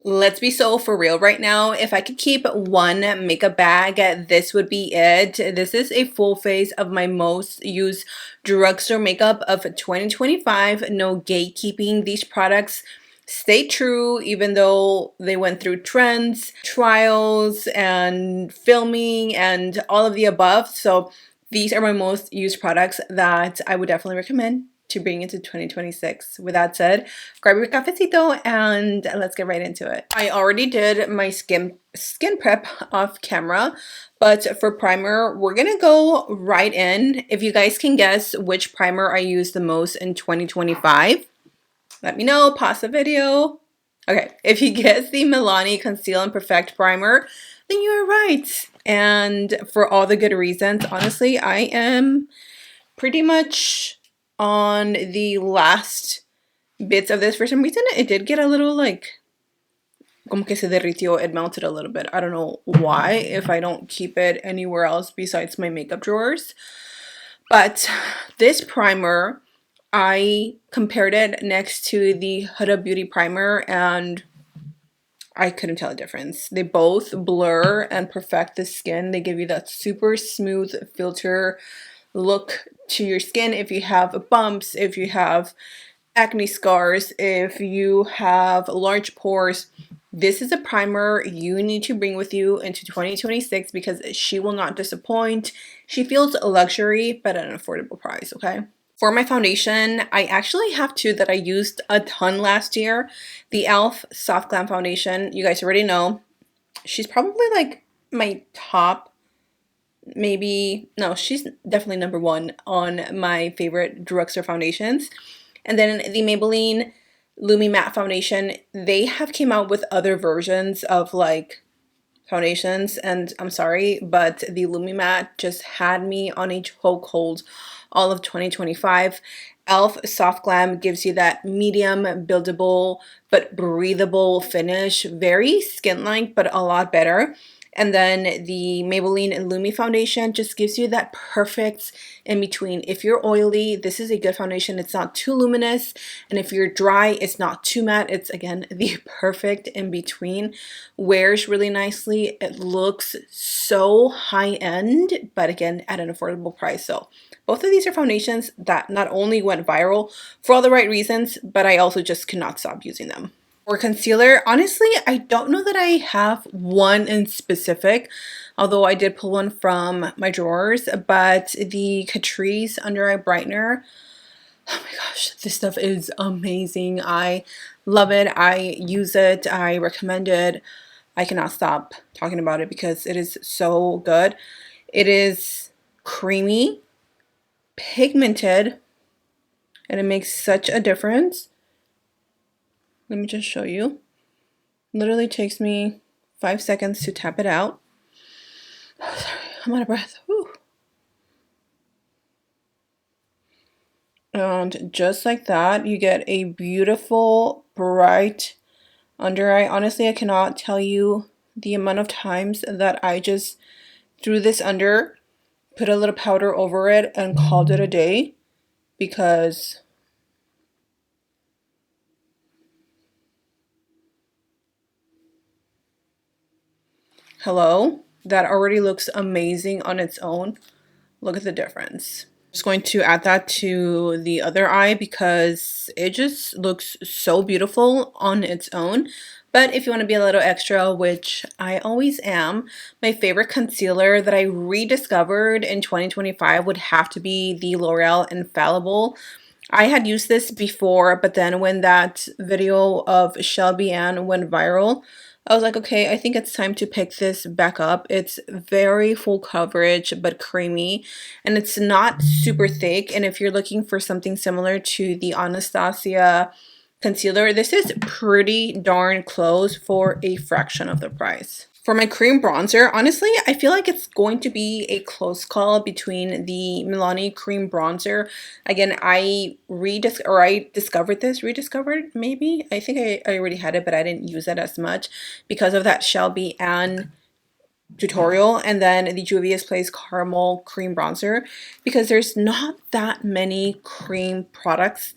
Let's be so for real right now. If I could keep one makeup bag, this would be it. This is a full face of my most used drugstore makeup of 2025. No gatekeeping. These products stay true even though they went through trends, trials, and filming, and all of the above. So these are my most used products that I would definitely recommend to bring into 2026. With that said, grab your cafecito and let's get right into it. I already did my skin prep off camera, but for primer, we're gonna go right in. If you guys can guess which primer I use the most in 2025, let me know, pause the video. Okay, if you guess the Milani Conceal and Perfect Primer, then you are right. And for all the good reasons, honestly, I am pretty much on the last bits of this. For some reason, it did get a little like, como que se derritió, it melted a little bit. I don't know why, if I don't keep it anywhere else besides my makeup drawers. But this primer, I compared it next to the Huda Beauty primer and I couldn't tell a difference. They both blur and perfect the skin. They give you that super smooth filter look to your skin. If you have bumps, if you have acne scars, if you have large pores, this is a primer you need to bring with you into 2026 because she will not disappoint. She feels luxury but at an affordable price, okay? For my foundation, I actually have two that I used a ton last year. The e.l.f. Soft Glam Foundation, you guys already know. She's probably like my top, maybe, no, she's definitely number one on my favorite drugstore foundations. And then the Maybelline Lumi Matte Foundation, they have came out with other versions of like foundations, and I'm sorry, but the Lumi Matte just had me on a chokehold all of 2025. e.l.f. Soft Glam gives you that medium buildable but breathable finish, very skin-like but a lot better. And then the Maybelline Lumi Foundation just gives you that perfect in between. If you're oily, this is a good foundation. It's not too luminous. And if you're dry, it's not too matte. It's, again, the perfect in between. Wears really nicely. It looks so high-end, but again, at an affordable price. So both of these are foundations that not only went viral for all the right reasons, but I also just could not stop using them. For concealer, honestly, I don't know that I have one in specific, although I did pull one from my drawers, but the Catrice Under Eye Brightener, oh my gosh, this stuff is amazing. I love it. I use it. I recommend it. I cannot stop talking about it because it is so good. It is creamy, pigmented, and it makes such a difference. Let me just show you. Literally takes me 5 seconds to tap it out. Oh, sorry, I'm out of breath. Whew. And just like that, you get a beautiful, bright under eye. Honestly, I cannot tell you the amount of times that I just threw this under, put a little powder over it, and called it a day because hello, that already looks amazing on its own. Look at the difference. I'm just going to add that to the other eye because it just looks so beautiful on its own. But if you want to be a little extra, which I always am, my favorite concealer that I rediscovered in 2025 would have to be the L'Oreal Infallible. I had used this before, but then when that video of Shelby Ann went viral, I was like, okay, I think it's time to pick this back up. It's very full coverage, but creamy, and it's not super thick. And if you're looking for something similar to the Anastasia concealer, this is pretty darn close for a fraction of the price. For my cream bronzer, honestly, I feel like it's going to be a close call between the Milani cream bronzer. Again, I discovered this, rediscovered maybe? I think I already had it, but I didn't use it as much because of that Shelby Ann tutorial, and then the Juvia's Place Caramel Cream Bronzer, because there's not that many cream products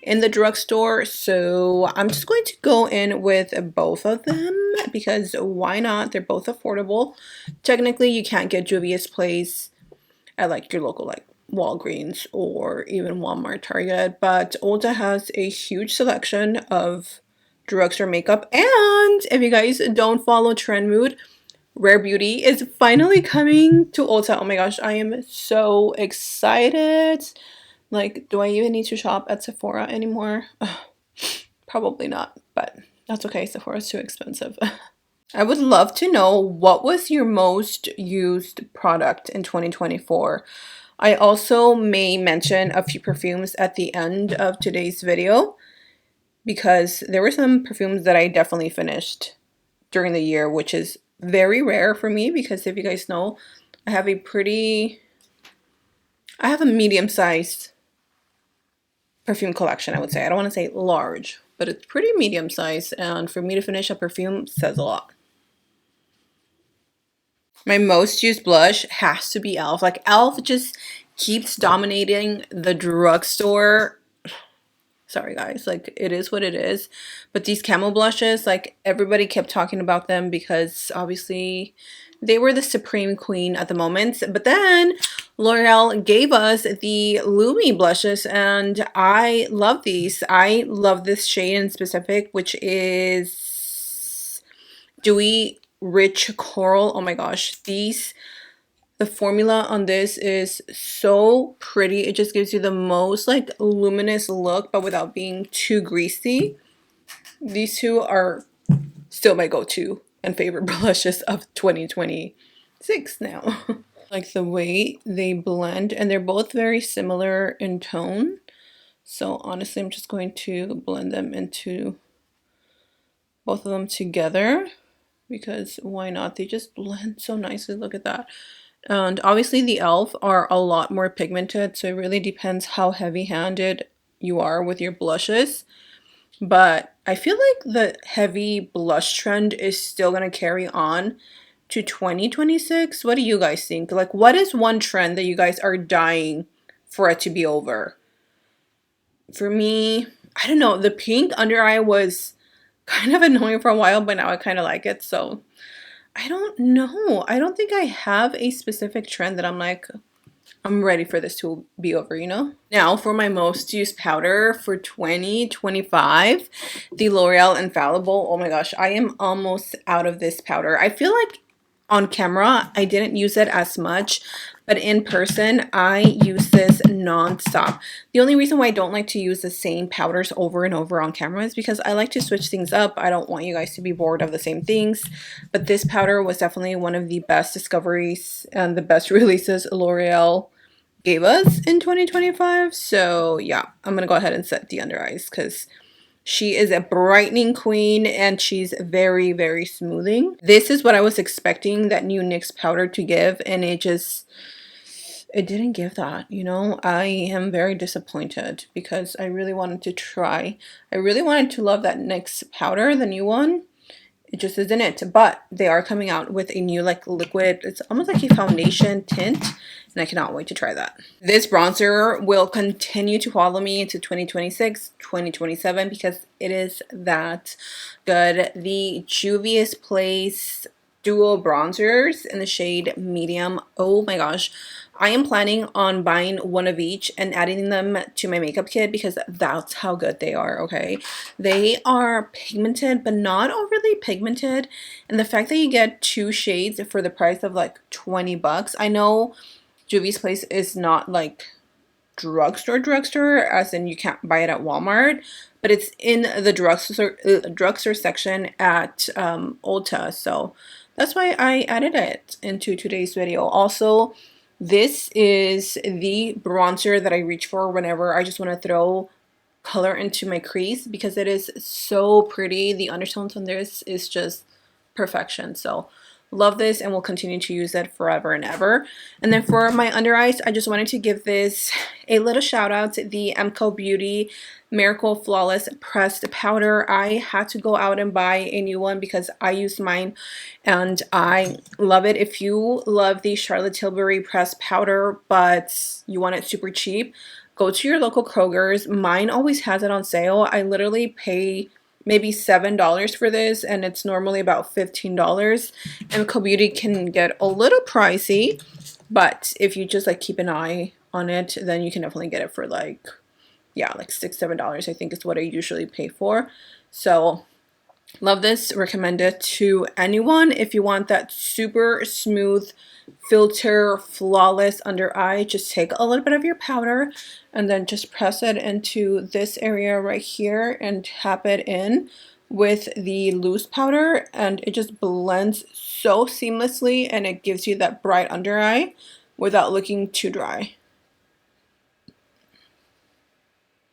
in the drugstore. So I'm just going to go in with both of them because why not? They're both affordable. Technically, you can't get Juvia's Place at like your local like Walgreens or even Walmart, Target, but Ulta has a huge selection of drugstore makeup. And if you guys don't follow Trend Mood, Rare Beauty is finally coming to Ulta. Oh my gosh, I am so excited. Like, do I even need to shop at Sephora anymore? Ugh, probably not, but that's okay. Sephora's too expensive. I would love to know, what was your most used product in 2024? I also may mention a few perfumes at the end of today's video because there were some perfumes that I definitely finished during the year, which is very rare for me because if you guys know, I have a medium-sized perfume collection, I would say. I don't want to say large, but it's pretty medium-sized, and for me to finish a perfume says a lot. My most used blush has to be e.l.f. Like, e.l.f. just keeps dominating the drugstore. Sorry guys, like, it is what it is. But these camo blushes, like, everybody kept talking about them because obviously they were the supreme queen at the moment. But then L'Oreal gave us the Lumi blushes, and I love these. I love this shade in specific, which is Dewy Rich Coral. Oh my gosh, the formula on this is so pretty. It just gives you the most like luminous look, but without being too greasy. These two are still my go-to and favorite blushes of 2026 now. Like the way they blend, and they're both very similar in tone. So honestly, I'm just going to blend them into both of them together because why not? They just blend so nicely. Look at that. And obviously the e.l.f. are a lot more pigmented, so it really depends how heavy-handed you are with your blushes. But I feel like the heavy blush trend is still going to carry on to 2026. What do you guys think? Like, what is one trend that you guys are dying for it to be over? For me, I don't know. The pink under eye was kind of annoying for a while, but now I kind of like it. So I don't know. I don't think I have a specific trend that I'm like, I'm ready for this to be over, you know? Now for my most used powder for 2025, the L'Oreal Infallible. Oh my gosh, I am almost out of this powder. I feel like on camera, I didn't use it as much, but in person, I use this non-stop. The only reason why I don't like to use the same powders over and over on camera is because I like to switch things up. I don't want you guys to be bored of the same things, but this powder was definitely one of the best discoveries and the best releases L'Oreal gave us in 2025. So yeah, I'm gonna go ahead and set the under eyes because she is a brightening queen and she's very, very smoothing. This is what I was expecting that new NYX powder to give, and it didn't give that, you know? I am very disappointed because I really wanted to try. I really wanted to love that NYX powder, the new one. It just isn't it, but they are coming out with a new like liquid, it's almost like a foundation tint, and I cannot wait to try that. This bronzer will continue to follow me into 2026, 2027 because it is that good. The Juvia's Place dual bronzers in the shade medium. Oh my gosh, I am planning on buying one of each and adding them to my makeup kit because that's how good they are, okay? They are pigmented, but not overly pigmented. And the fact that you get two shades for the price of like 20 bucks. I know Juvia's Place is not like drugstore, as in you can't buy it at Walmart, but it's in the drugstore section at Ulta. So that's why I added it into today's video. Also, this is the bronzer that I reach for whenever I just want to throw color into my crease because it is so pretty. The undertones on this is just perfection. So love this and will continue to use it forever and ever. And then for my under eyes, I just wanted to give this a little shout out to the OhMGlashes Beauty Miracle Flawless Pressed Powder. I had to go out and buy a new one because I used mine and I love it. If you love the Charlotte Tilbury Pressed Powder but you want it super cheap, go to your local Kroger's. Mine always has it on sale. I literally pay maybe $7 for this, and it's normally about $15. And Co-Beauty can get a little pricey, but if you just like keep an eye on it, then you can definitely get it for like, yeah, like $6, $7 I think is what I usually pay for. So love this. Recommend it to anyone if you want that super smooth filter flawless under eye. Just take a little bit of your powder and then just press it into this area right here and tap it in with the loose powder, and it just blends so seamlessly and it gives you that bright under eye without looking too dry.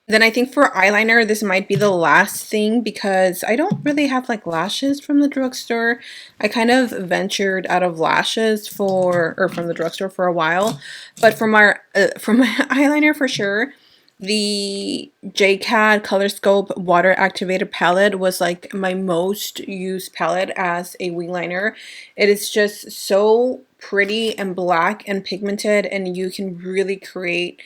Then I think for eyeliner, this might be the last thing because I don't really have like lashes from the drugstore. I kind of ventured out of lashes from the drugstore for a while, but from my eyeliner for sure, the JCAD Color Scope Water Activated Palette was like my most used palette as a wing liner. It is just so pretty and black and pigmented, and you can really create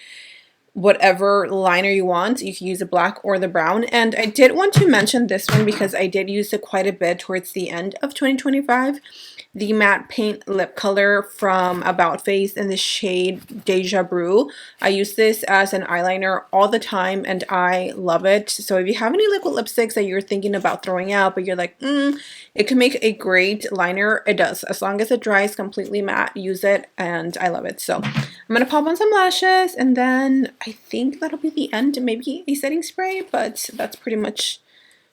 whatever liner you want. You can use the black or the brown. And I did want to mention this one because I did use it quite a bit towards the end of 2025. The matte paint lip color from About Face in the shade Deja Brew. I use this as an eyeliner all the time and I love it. So if you have any liquid lipsticks that you're thinking about throwing out, but you're like, it can make a great liner, it does. As long as it dries completely matte, use it, and I love it. So I'm gonna pop on some lashes, and then I think that'll be the end. Maybe a setting spray, but that's pretty much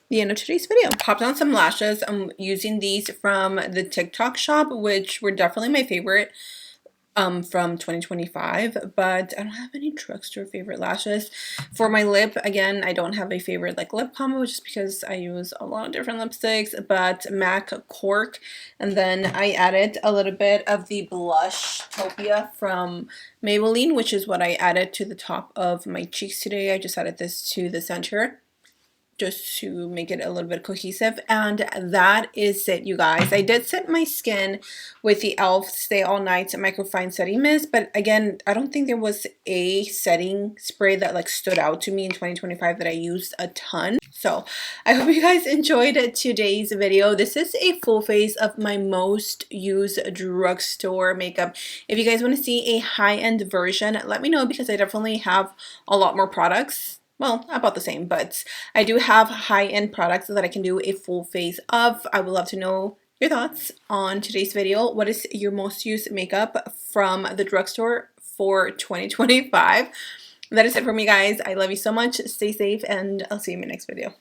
the end of today's video. Popped on some lashes. I'm using these from the TikTok shop, which were definitely my favorite from 2025, but I don't have any drugstore favorite lashes. For my lip, again, I don't have a favorite like lip combo just because I use a lot of different lipsticks, but MAC Cork, and then I added a little bit of the blush Topia from Maybelline, which is what I added to the top of my cheeks today. I just added this to the center just to make it a little bit cohesive, and that is it, you guys. I did set my skin with the e.l.f. Stay All Night Microfine Setting Mist, but again, I don't think there was a setting spray that like stood out to me in 2025 that I used a ton. So I hope you guys enjoyed today's video. This is a full face of my most used drugstore makeup. If you guys want to see a high-end version, let me know because I definitely have a lot more products. Well, about the same, but I do have high-end products that I can do a full face of. I would love to know your thoughts on today's video. What is your most used makeup from the drugstore for 2025? That is it for me, guys. I love you so much. Stay safe, and I'll see you in my next video.